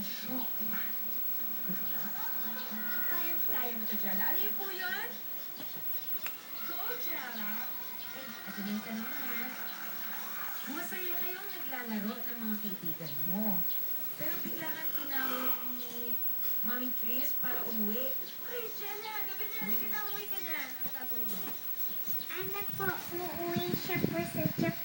Shock. Kaya mo to, Jella. Ano yung po yun? Go, Jella! Ay, ito na yung tanong ha. Masaya kayong naglalaro ng mga kaibigan mo. Pero bigla kang tinawag ni Mami Chris para umuwi. Ay, Jella, gabi na. Halika na, umuwi ka na. Ano gagawin mo? Anak po, uuwi siya po sa Japan.